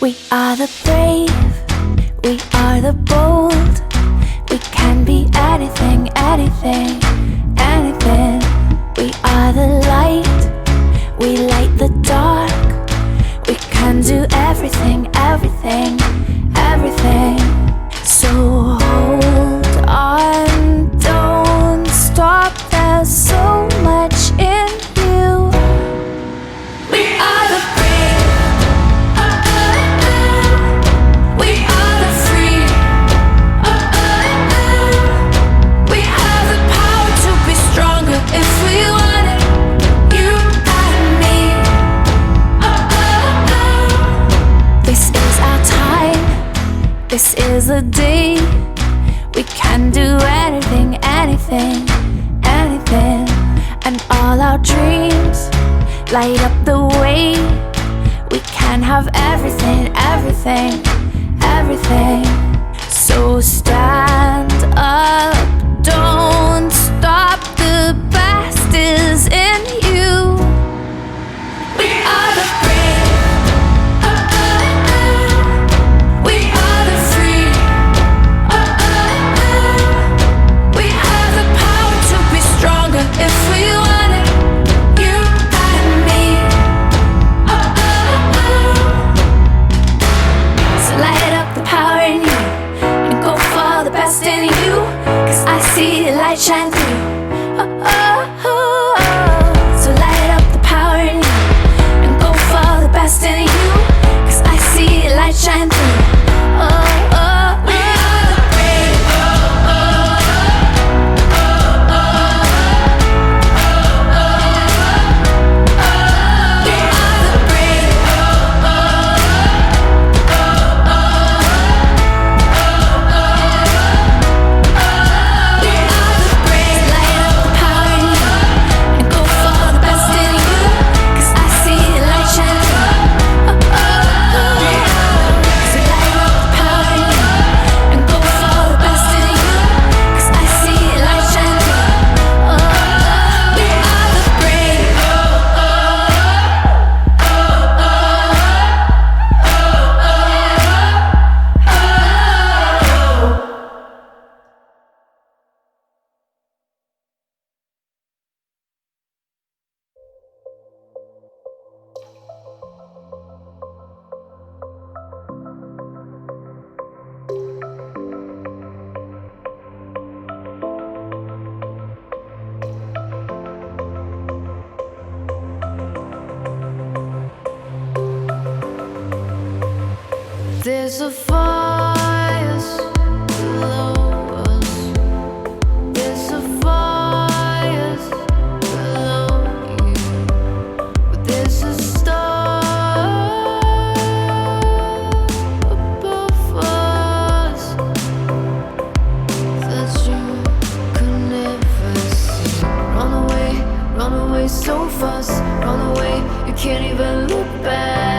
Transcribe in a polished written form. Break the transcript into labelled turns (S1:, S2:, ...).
S1: We are the brave, we are the bold. We can be anything, anything, anything. We are the light, we light the dark. We can do everything, everything, everything. So hold on, don't stop. There's so much in you. We are the brave, we are the free. We have the power to be stronger if we want it. You and me. This is our time, this is the day. We can do anything, anything, anything. And all our dreams light up the way. We can have everything, everything, everything. So stand up, don't stop. The best is in you. We are the brave, we are the free. We have the power to be stronger if we want it. You and me. So light up the power in you and go for the best in you. 'Cause I see the light shine through. So light up the power in you and go for the best in you. 'Cause I see the light shine through. We are the brave. We are the brave. We are the brave. Light up the power in you and go for the best in you. 'Cause I see the light shine through. So light up the power in you and go for the best in you. 'Cause I see the light shine through. We are the brave. There's a fire below us. There's a fire below you. But there's a star above us that you could never see. Run away so fast. Run away, you can't even look back.